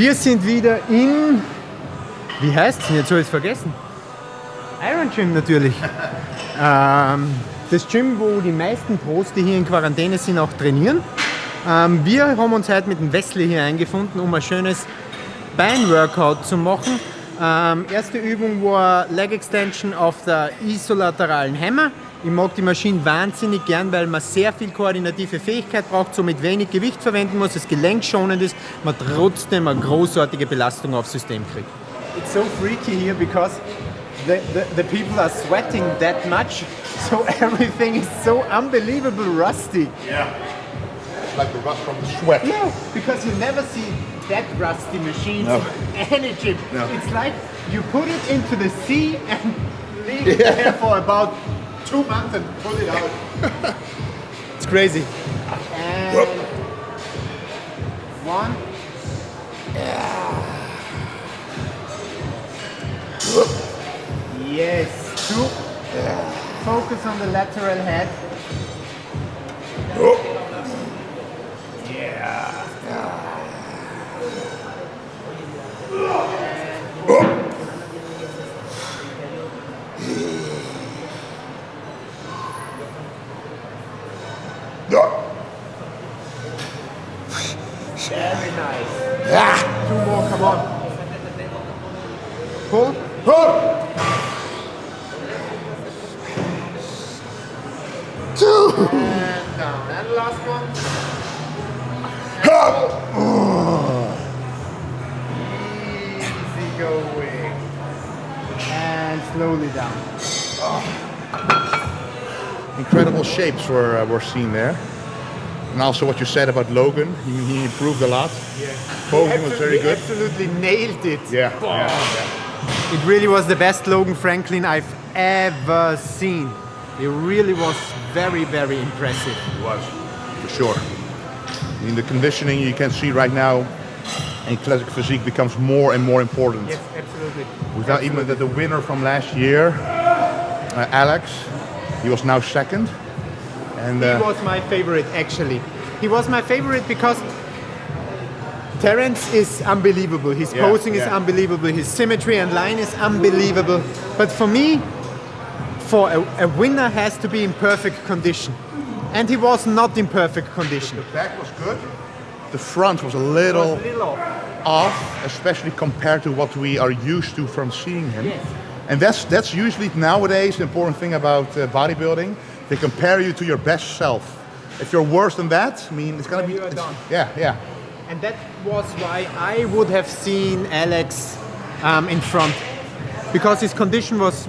Wir sind wieder in, wie heißt es? Jetzt habe ich es vergessen. Iron Gym natürlich. Das Gym, wo die meisten Pros, die hier in Quarantäne sind, auch trainieren. Wir haben uns heute mit dem Wesley hier eingefunden, um ein schönes Beinworkout zu machen. Erste Übung war Leg Extension auf der isolateralen Hammer. Ich mag die Maschine wahnsinnig gern, weil man sehr viel koordinative Fähigkeit braucht, somit wenig Gewicht verwenden muss, es gelenkschonend ist, man trotzdem eine großartige Belastung aufs System kriegt. It's so freaky here because the people are sweating that much, so everything is so unbelievable rusty. Yeah, it's like the rust from the sweat. Yeah, because you never see that rusty machines in any gym. No. It's like you put it into the sea and leave it there for about 2 months and pull it out. It's crazy. And one. Yes, two. Focus on the lateral head. Yeah. Very nice. 2 more, come on. Pull. Pull. 2. And down. And last one. Easy going. And slowly down. Incredible shapes were seen there. And also what you said about Logan, he improved a lot. Yeah. Posing was very good. Absolutely nailed it. Yeah. It really was the best Logan Franklin I've ever seen. It really was very, very impressive. It was, for sure. In the conditioning you can see right now, and classic physique becomes more and more important. Yes, absolutely. Without even the winner from last year, Alex, he was now second. And he was my favorite, actually. He was my favorite because Terence is unbelievable. His posing is unbelievable. His symmetry and line is unbelievable. But for me, a winner has to be in perfect condition. And he was not in perfect condition. The back was good. The front was a little off, especially compared to what we are used to from seeing him. Yes. And that's usually nowadays the important thing about bodybuilding. They compare you to your best self. If you're worse than that, I mean, it's gonna be. You are done. Yeah. And that was why I would have seen Alex in front, because his condition was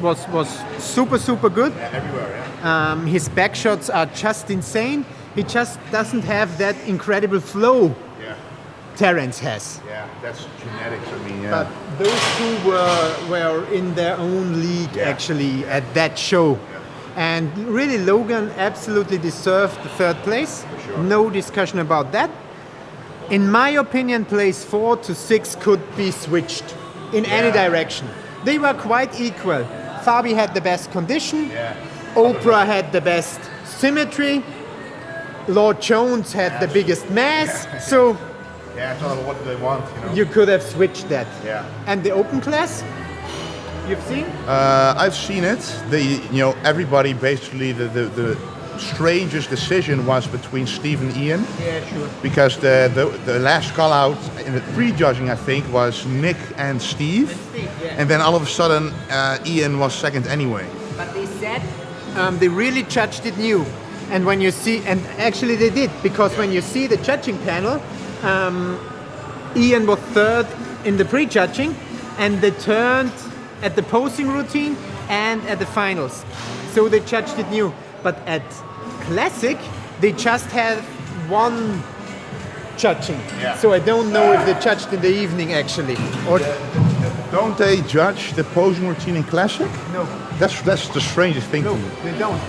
super good. Yeah, everywhere. His back shots are just insane. He just doesn't have that incredible flow Terence has. Yeah, that's genetics. I mean, But those two were in their own league actually at that show. And really, Logan absolutely deserved the 3rd place. Sure. No discussion about that. In my opinion, place 4 to 6 could be switched in any direction. They were quite equal. Fabi had the best condition. Yeah. Oprah had the best symmetry. Lord Jones had the biggest mass. So Yeah, it's all what do they want, you know. you could have switched that. Yeah. And the open class, you've seen? I've seen it. Everybody basically the strangest decision was between Steve and Ian. Yeah, sure. Because the last call out in the pre-judging, I think, was Nick and Steve. And then all of a sudden, Ian was second anyway. But they said they really judged it new. And when you see, and actually they did, because when you see the judging panel, Ian was 3rd in the pre-judging, and they turned at the posing routine and at the finals. So they judged it new. But at Classic, they just had one judging. Yeah. So I don't know if they judged in the evening actually. Or Don't they judge the posing routine in Classic? no. That's the strangest thing No, to me. they don't.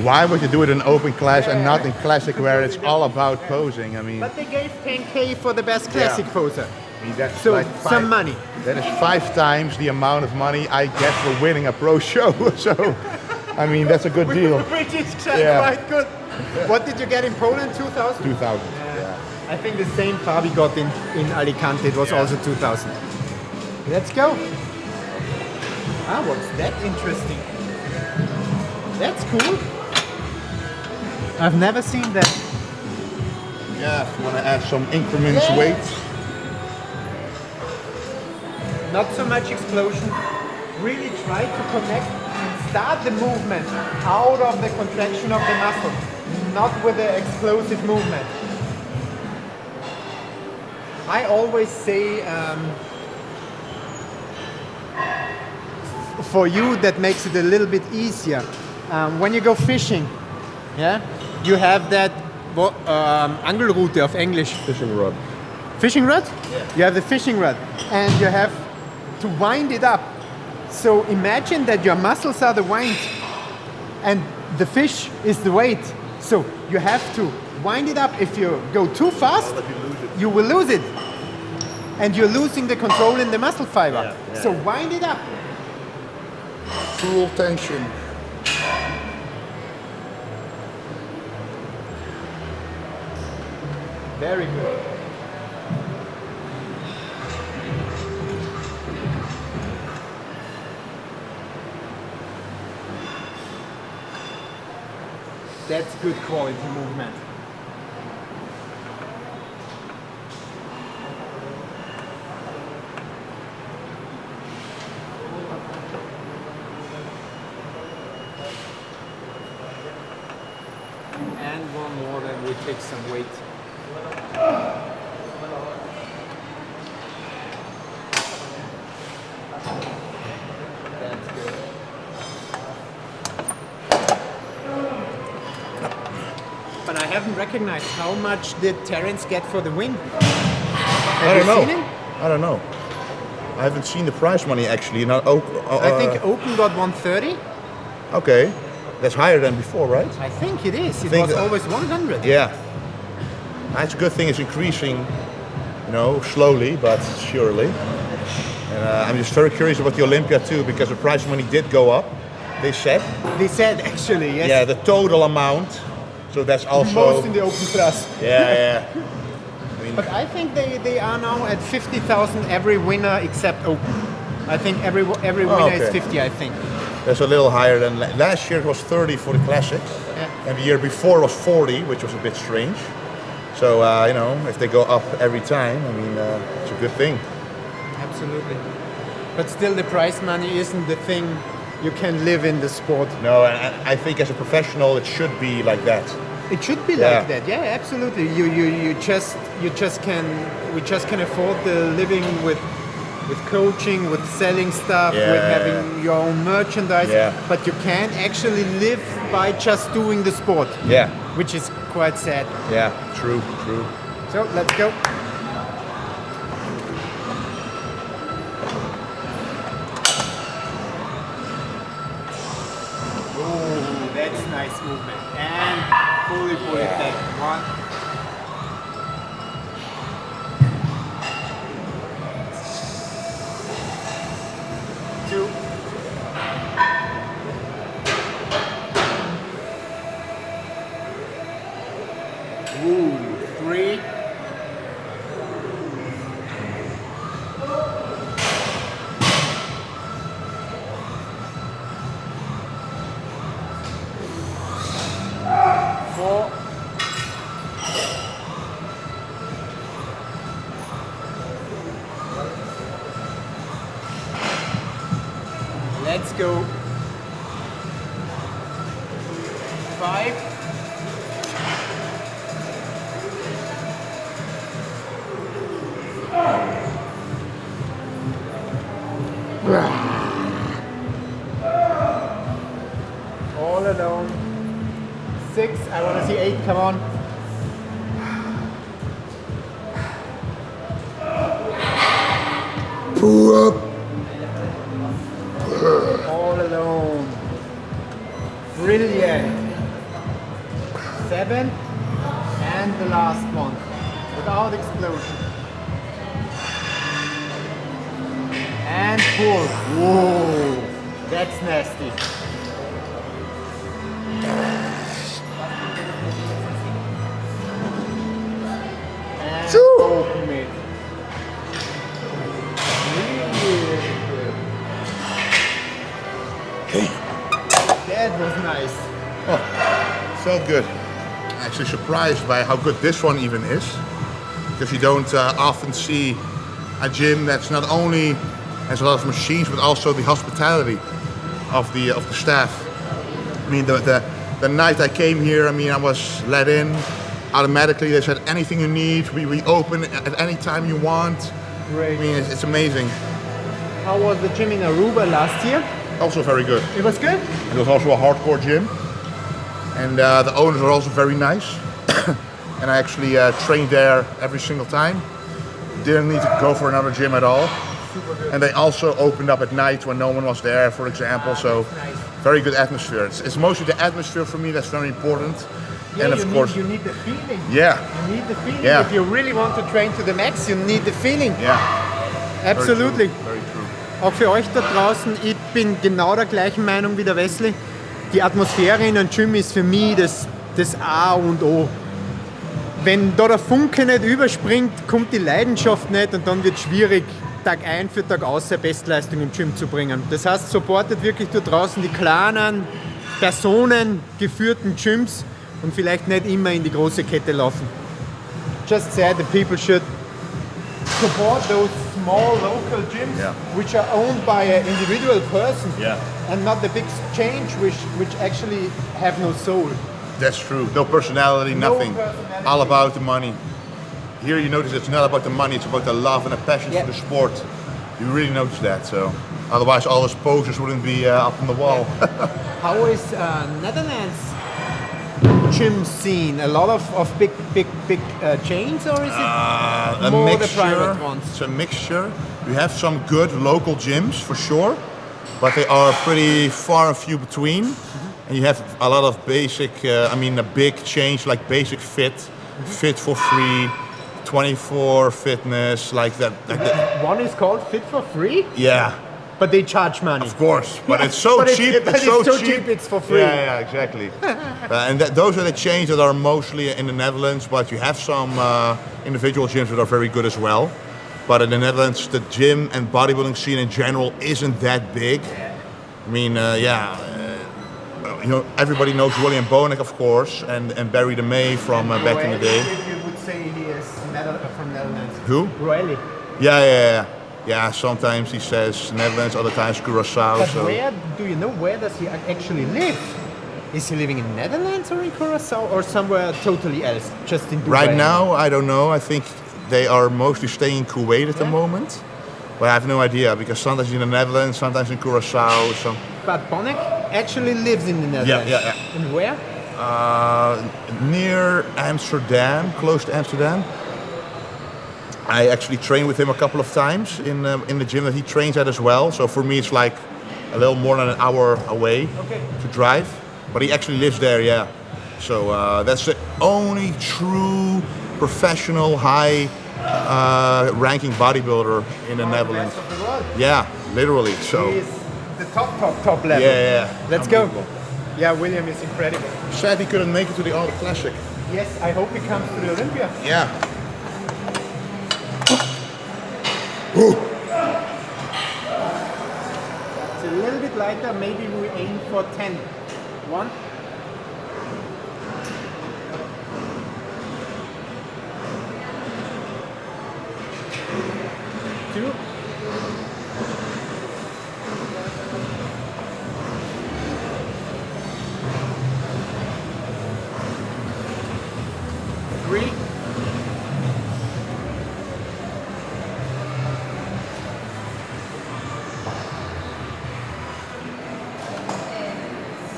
Why would you do it in open class and not in Classic where it's all about posing? I mean, But they gave 10K for the best Classic poser. I mean, that's So like some money. That is 5 times the amount of money I get for winning a pro show. So, I mean, that's a good deal. Which is Yeah. quite good. What did you get in Poland? 2,000? 2,000. Yeah. I think the same Fabi got in Alicante. It was also 2000. Let's go. Ah, what's that interesting? That's cool. I've never seen that. Yeah, if you want to add some increments Yeah. weight. Not so much explosion. Really try to connect and start the movement out of the contraction of the muscle, not with the explosive movement. I always say, for you that makes it a little bit easier. When you go fishing, yeah, you have that Angelrute of English. Fishing rod. Fishing rod? Yeah. You have the fishing rod and you have to wind it up. So imagine that your muscles are the wind and the fish is the weight. So you have to wind it up. If you go too fast, you will lose it. And you're losing the control in the muscle fiber. Yeah, yeah. So wind it up. Full tension. Very good. That's good quality movement. And one more, then we take some weight. That's good. But I haven't recognized how much did Terence get for the win. I don't know. Seen him? I don't know. I haven't seen the prize money actually. No, I think Open got 130. Okay, that's higher than before, right? I think it is. It think was that- always 100. Yeah. That's a good thing. It's increasing, you know, slowly but surely. And I'm just very curious about the Olympia too, because the prize money did go up. They said. They said actually, yes. Yeah, the total amount. So that's also. Most in the Open Plus. Yeah. I mean, But I think they are now at 50,000 every winner except Open. I think every winner is okay. 50, I think. that's a little higher than last year. It was 30 for the classics, Yeah. and the year before was 40, which was a bit strange. So you know, if they go up every time, I mean, it's a good thing. Absolutely. But still the prize money isn't the thing you can live in the sport. No, and I think as a professional, it should be like that. It should be Yeah. like that. Yeah, absolutely. We just can afford the living with coaching, with selling stuff, Yeah. with having your own merchandise. Yeah. But you can't actually live by just doing the sport. Yeah, Which is quite sad. yeah, true. So let's go. Oh, that's nice movement. And fully pull it back. 1. Two. Ooh, 3. Four. Let's go. 5. All alone. 6. I want to see 8. Come on. Pull up. All alone. Brilliant. 7. And the last one. Without explosion. And pull. Whoa. That's nasty. open it. Really good. That was nice. Oh, felt good. Actually surprised by how good this one even is, because you don't often see a gym that's not only has a lot of machines but also the hospitality of the staff. I mean, the night I came here, I mean, I was let in automatically. They said anything you need, we open at any time you want. Great. I mean, it's amazing. How was the gym in Aruba last year? Also very good. It was good? It was also a hardcore gym, and the owners are also very nice. And I actually trained there every single time. Didn't need to go for another gym at all. And they also opened up at night when no one was there, for example. So nice. very good atmosphere. It's mostly the atmosphere for me that's very important. Yeah, and of course, you need the feeling. yeah, You need the feeling. Yeah. If you really want to train to the max, you need the feeling. yeah. Absolutely. Very true. Auch für euch da draußen, ich bin genau der gleichen Meinung wie der Wesley. Die Atmosphäre in einem Gym ist für mich das A und O. Wenn da der Funke nicht überspringt, kommt die Leidenschaft nicht und dann wird es schwierig, Tag ein für Tag aus eine Bestleistung im Gym zu bringen. Das heißt, supportet wirklich da draußen die kleinen, personengeführten Gyms und vielleicht nicht immer in die große Kette laufen. Just said the people should support those small local gyms, Yeah. which are owned by an individual person, Yeah. and not the big chains which actually have no soul. That's true. No personality, No nothing. personality. All about the money. Here you notice it's not about the money, it's about the love and the passion Yeah. for the sport. You really notice that. So otherwise all those posters wouldn't be up on the wall. How is Netherlands gym scene? A lot of big chains, or is it A more the mixture. private ones? It's a mixture. We have some good local gyms for sure, but they are pretty far and few between. And you have a lot of basic, a big change like Basic Fit, Fit for Free, 24 Fitness, like that. One is called Fit for Free, Yeah, but they charge money. of course, but it's so But cheap. It's so cheap, it's for free. Yeah, exactly. And those are the chains that are mostly in the Netherlands, but you have some individual gyms that are very good as well. But in the Netherlands, the gym and bodybuilding scene in general isn't that big. I mean, everybody knows William Bonek, of course, and Barry DeMay from back in the day. If you would say he is from Netherlands. Who? Roelli. Yeah, sometimes he says Netherlands, other times Curaçao. But So. where does he actually live? Is he living in Netherlands or in Curaçao or somewhere totally else? Just in Dubai? Right now, I don't know. I think they are mostly staying in Kuwait at the moment. But I have no idea, because sometimes in the Netherlands, sometimes in Curaçao. But Bonek actually lives in the Netherlands. Yeah. And where? Near Amsterdam, close to Amsterdam. I actually trained with him a couple of times in the gym that he trains at as well. So for me, it's like a little more than an hour away to drive. But he actually lives there, yeah. So that's the only true professional high ranking bodybuilder in the Netherlands. Best of the world. Yeah, literally. So He is the top level. yeah. Let's go. Unbelievable. Yeah, William is incredible. Sad he couldn't make it to the All Classic. Yes, I hope he comes to the Olympia. Yeah. It's a little bit lighter. Maybe we aim for 10. 1. Two. Three.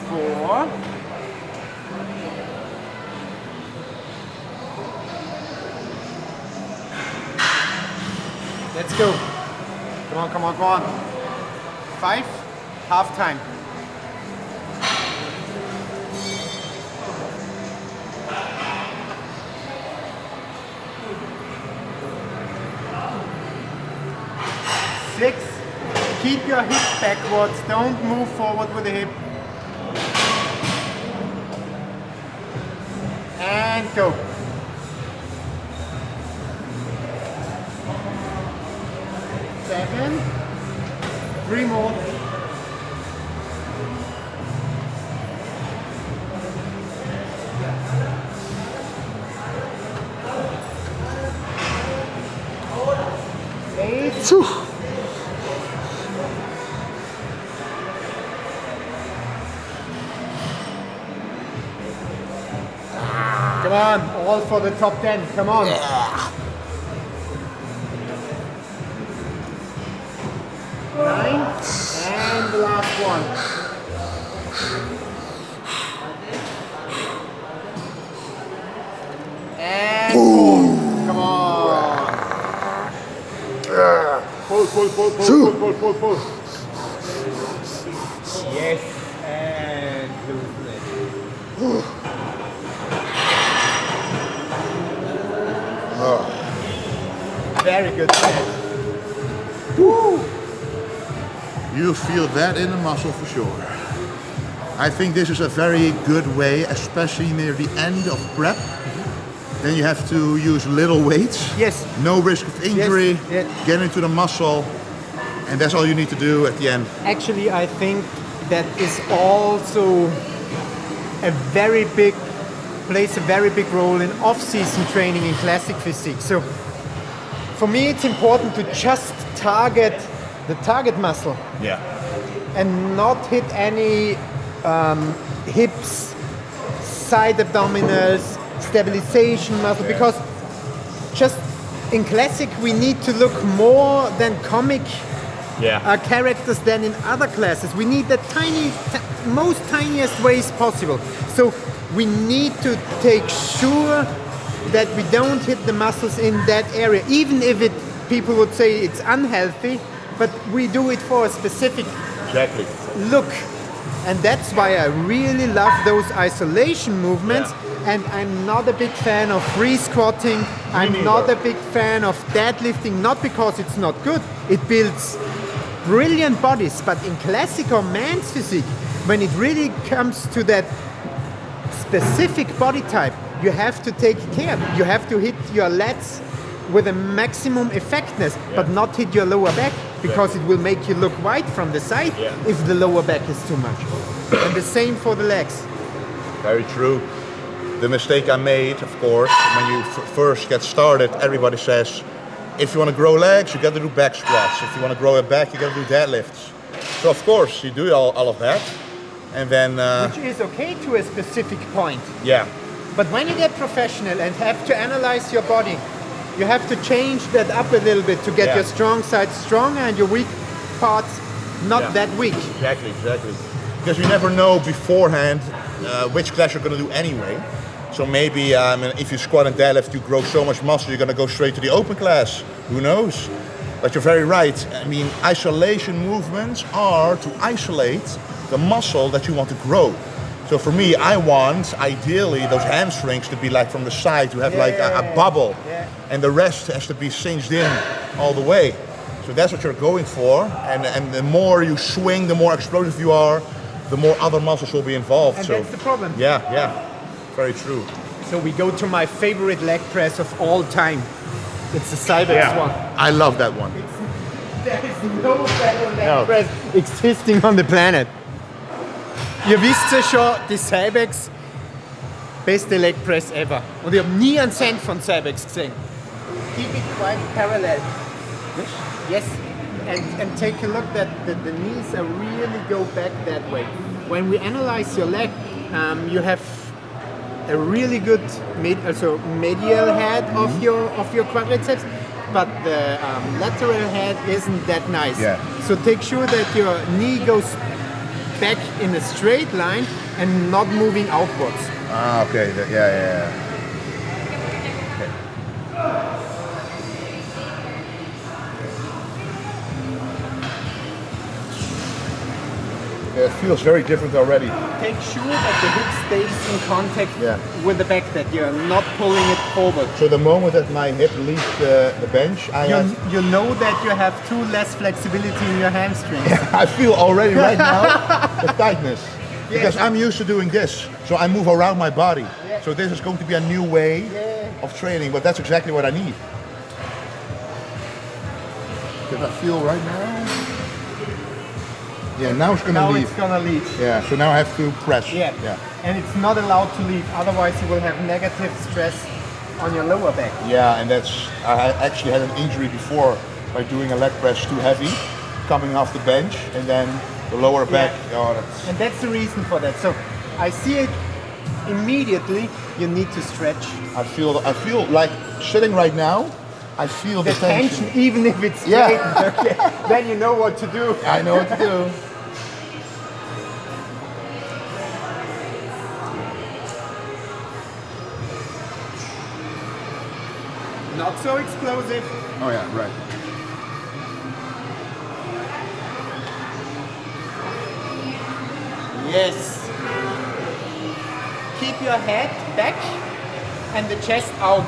Four. Let's go. Come on. 5. Half time. Six. Keep your hip backwards. Don't move forward with the hip. And go. 3 more. Phew. Come on, all for the top 10. Come on. Yeah. 9 and the last one. And 4. Come on. Pull. Yes, and loose. Very good set. Woo. You feel that in the muscle for sure. I think this is a very good way, especially near the end of prep. Then you have to use little weights. Yes. No risk of injury. Yes. Yes. Get into the muscle, and that's all you need to do at the end. Actually, I think that is also plays a very big role in off-season training in classic physique. So for me, it's important to just target the target muscle Yeah. and not hit any hips, side abdominals, stabilization muscle, because just in classic we need to look more than comic characters than in other classes. We need the most tiniest ways possible. So we need to take sure that we don't hit the muscles in that area, even if people would say it's unhealthy, but we do it for a specific look. And that's why I really love those isolation movements. And I'm not a big fan of free squatting. I'm not a big fan of deadlifting, not because it's not good. It builds brilliant bodies, but in classic or man's physique, when it really comes to that specific body type, you have to take care. You have to hit your lats with a maximum effectiveness, but not hit your lower back, because it will make you look wide from the side if the lower back is too much. And the same for the legs. Very true. The mistake I made, of course, when you first get started, everybody says, if you want to grow legs, you got to do back squats. If you want to grow a back, you got to do deadlifts. So of course, you do all of that. And then... which is okay to a specific point. Yeah. But when you get professional and have to analyze your body, you have to change that up a little bit to get your strong side stronger and your weak parts not that weak. Exactly. Because you never know beforehand which class you're going to do anyway. So maybe if you squat and deadlift, you grow so much muscle, you're going to go straight to the open class. Who knows? But you're very right. I mean, isolation movements are to isolate the muscle that you want to grow. So for me, I want, ideally, those hamstrings to be like from the side, to have a bubble. Yeah. And the rest has to be cinched in all the way. So that's what you're going for. And the more you swing, the more explosive you are, the more other muscles will be involved. And that's the problem. Yeah. Very true. So we go to my favorite leg press of all time. It's the Cybex one. I love that one. There is no better leg press existing on the planet. Ihr wisst ja schon, die Cybex, beste Leg Press ever. Und ich habe nie einen Cent von Cybex gesehen. Keep it quite parallel. Yes. And take a look that the knees are really go back that way. When we analyze your leg, you have a really good medial head of your quadriceps, but the lateral head isn't that nice. Yeah. So take sure that your knee goes back in a straight line and not moving outwards. Ah, okay. Yeah. It feels very different already. Take sure that the hip stays in contact with the back, that you're not pulling it forward. So the moment that my hip leaves the bench, you know that you have less flexibility in your hamstrings. I feel already right now the tightness. Because I'm used to doing this. So I move around my body. Yeah. So this is going to be a new way of training, but that's exactly what I need. Can I feel right now? Yeah, now it's gonna now leave. it's gonna leave. Yeah, so now I have to press. Yeah. Yeah. And it's not allowed to leave, otherwise you will have negative stress on your lower back. Yeah, and that's, I actually had an injury before by doing a leg press too heavy, coming off the bench, and then the lower back, oh, that's... And that's the reason for that. So I see it immediately, you need to stretch. I feel like sitting right now, I feel The tension, even if it's straight, okay, then you know what to do. I know what to do. Not so explosive. Oh yeah, right. Yes. Keep your head back and the chest out.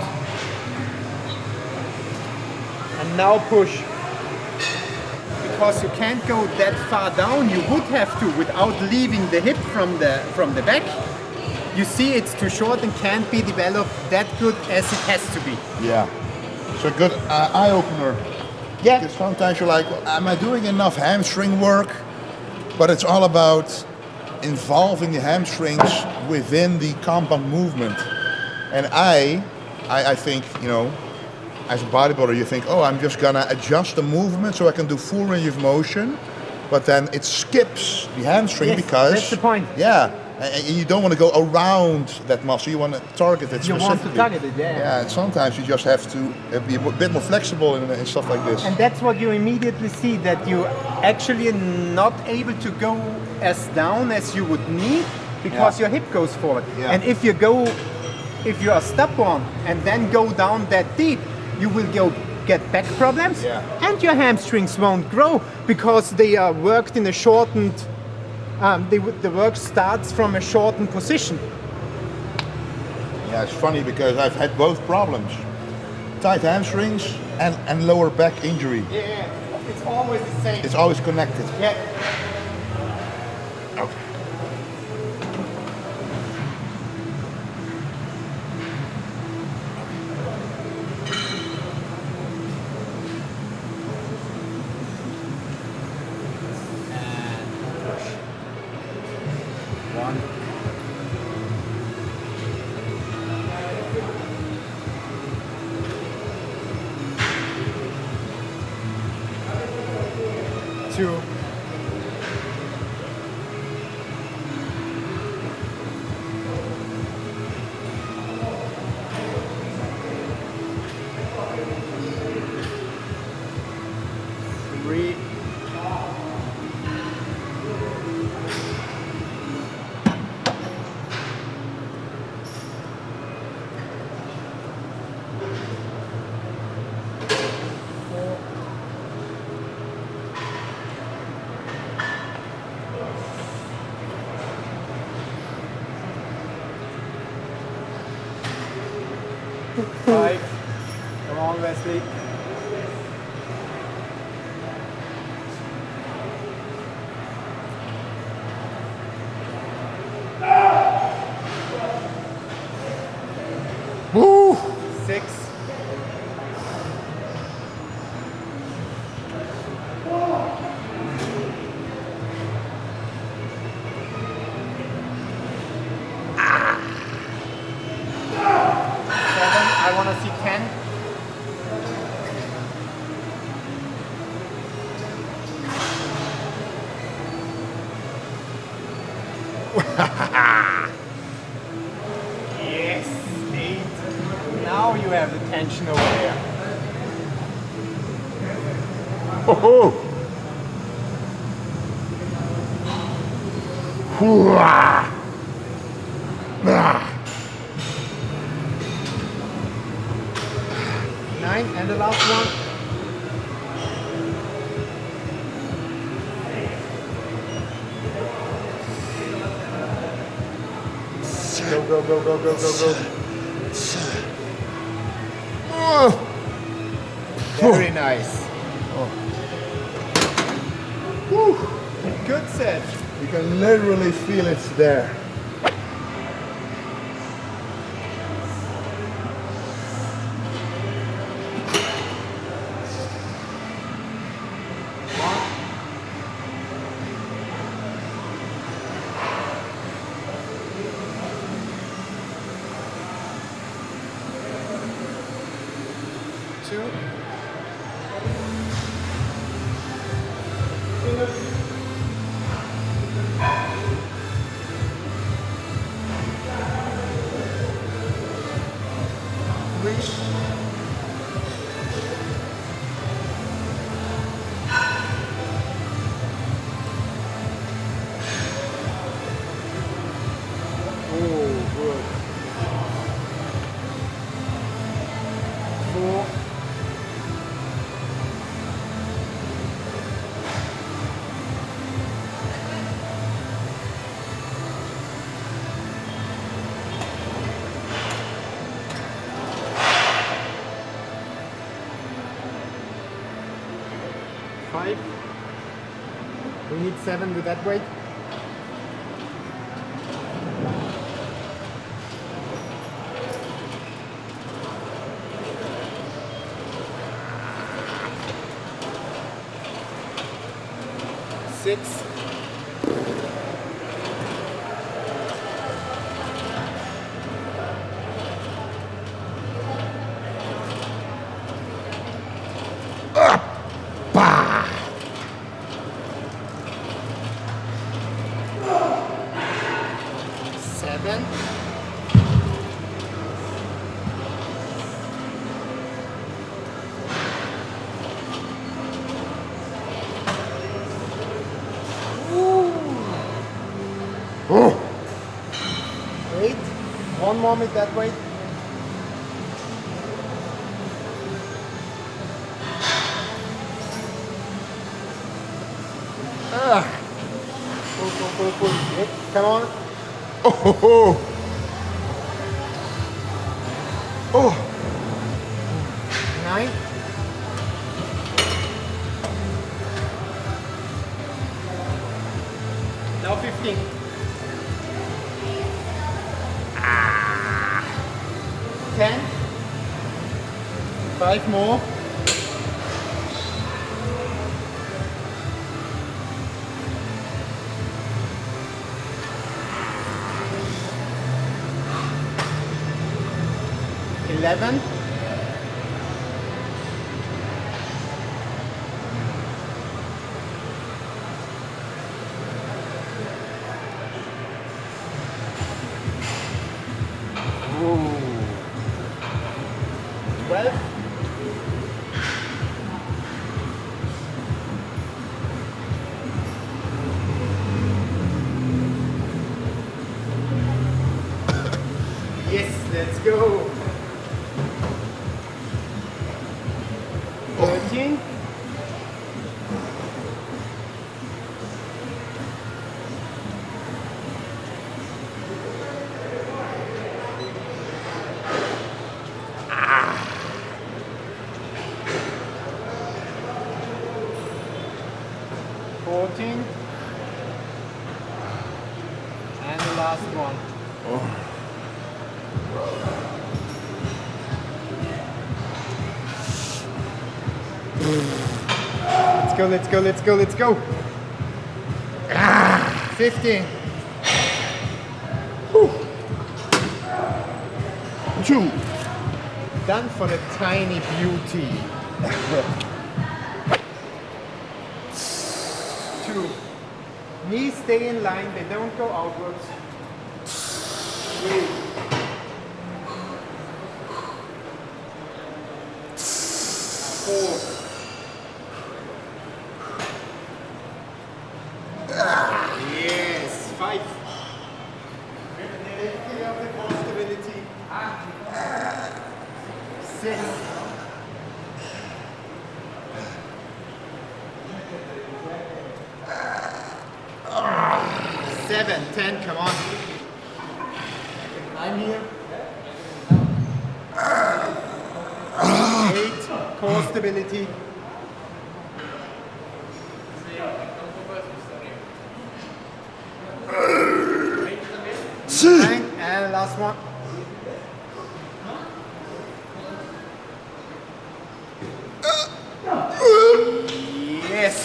And now push. Because you can't go that far down, you would have to without leaving the hip from the back. You see it's too short and can't be developed that good as it has to be. Yeah. So a good eye opener. Yeah. Because sometimes you're like, well, am I doing enough hamstring work? But it's all about involving the hamstrings within the compound movement. And I think, you know, as a bodybuilder, you think, oh, I'm just gonna adjust the movement so I can do full range of motion, but then it skips the hamstring. Yes, because that's the point. Yeah, and you don't want to go around that muscle. You want to target it specifically. You want to target it, yeah. Yeah, and sometimes you just have to be a bit more flexible in stuff like this. And that's what you immediately see, that you actually not able to go as down as you would need because your hip goes forward. Yeah. And if you are stubborn and then go down that deep, you will get back problems, and your hamstrings won't grow because they are worked in a shortened. The work starts from a shortened position. Yeah, it's funny because I've had both problems: tight hamstrings and lower back injury. Yeah, it's always the same. It's always connected. Yeah. Okay. One. Two. Three. 5. Come on, Wesley. Woo! 6. I want to see 10. Yes, 8. Now you have the tension over there. Oh! Hoo-ah! Ah! 9, and the last one. Go, go, go, go, go, go, go. Oh! Very nice. Whew. Good set. You can literally feel it's there. 2. We need 7 with that weight. Six. One more with that weight. Pull. Yep, come on. Oh. 9. Now 15. 10. 5 more. 11. 12. Yes, let's go. 13. 14. And the last one. Let's go. 15. 2. Done for the tiny beauty. 2. Knees stay in line, they don't go outwards. 3. 4. Yes, 5. Take care of the core stability. 6. 7, 10, come on. I'm here. 8, core stability. 9, and last one. Yes.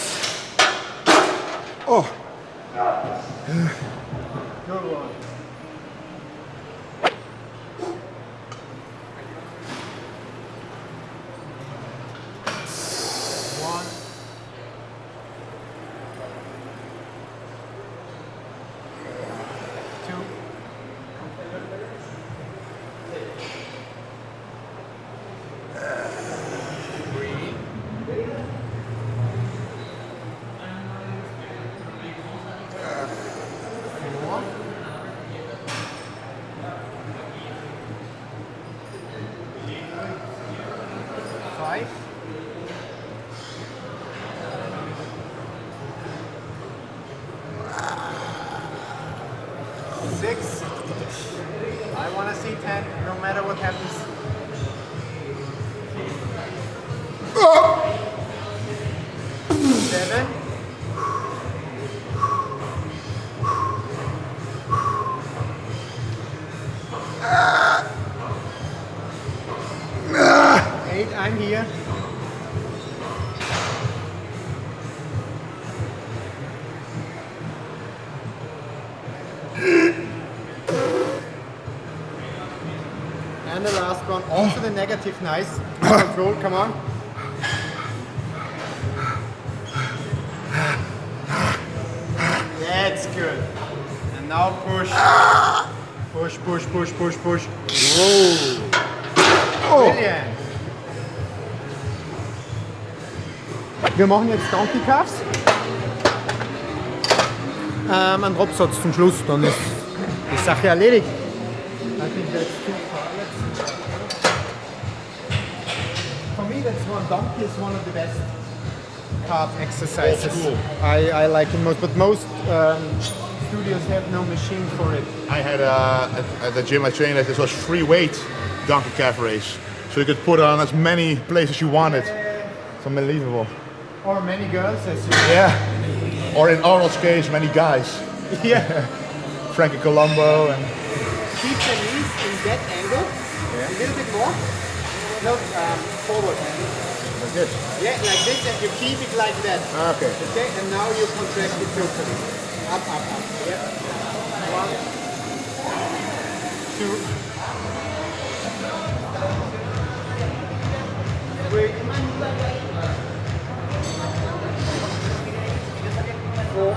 Oh. Good one. 5. 6. I want to see 10, no matter what happens. 7. 8, I'm here. 'And the last one, also the negative, nice. Control, come on. That's good. And now push. Push, push, push, push, push. Whoa. Brilliant. Wir machen jetzt Donkey Calves. Ein Dropsatz zum Schluss, dann ist die Sache erledigt. I think that's too far. For me, that's one. Donkey is one of the best calf exercises. Cool. I like it most, but most studios have no machine for it. I had at the gym I trained at, this was free weight donkey calf race. So you could put it on as many places you wanted. It's unbelievable. Or many girls, as you Yeah. Or in Arnold's case, many guys. Yeah. Frankie Colombo and Keep the knees in that angle. A little bit more. No, forward. that's good. Yeah, like this, and you keep it like that. Okay. Okay, and now you contract it totally. Up, up, up. Yeah. 1, 2, 3, 4,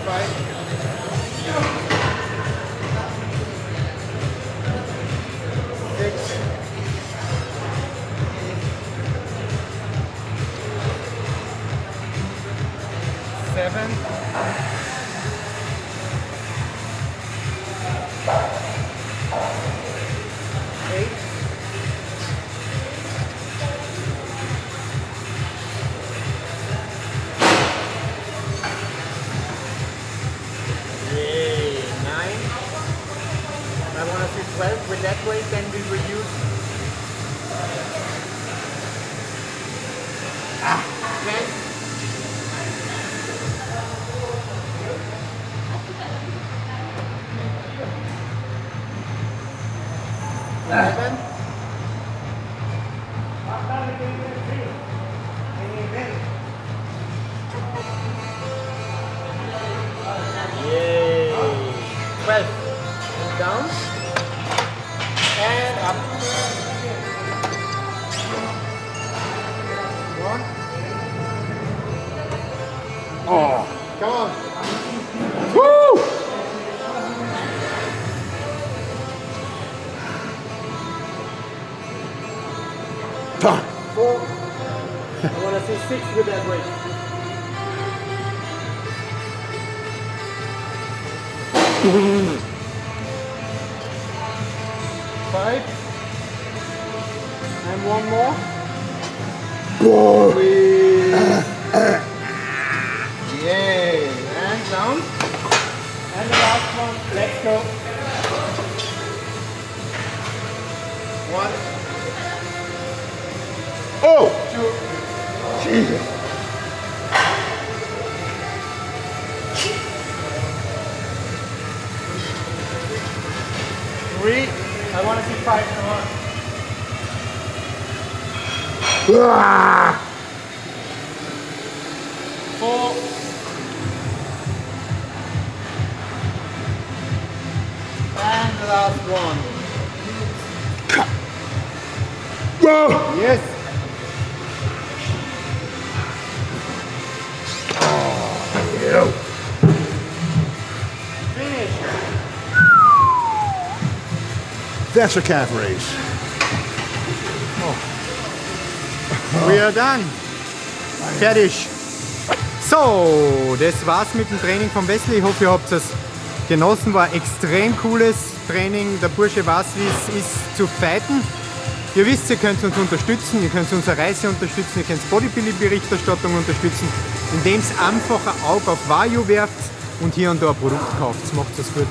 5, 6, 7, 8, 9. I want to see 12 with that weight, then we will use 10. 11. Yay! 12. And down. And up. 1. Oh! Come on! Woo! Fuck. 4. I want to see 6 with that weight. 5. And one more. 3. Yay! And down. And the last one. Let's go. 1. Oh! 2. Jesus. 3. I want to see 5. Come on. Ah! 4. 'And the last one. Whoa! Yes. Ew. Finish. That's a calf race. We are done. Fertig. So, das war's mit dem Training von Wesley. Ich hoffe, ihr habt es genossen, war ein extrem cooles Training. Der Bursche weiß, wie es ist zu fighten. Ihr wisst, ihr könnt uns unterstützen, ihr könnt unsere Reise unterstützen, ihr könnt Bodybuilding-Berichterstattung unterstützen, indem ihr einfach ein Auge auf Vario werft und hier und da ein Produkt kauft. Macht es gut.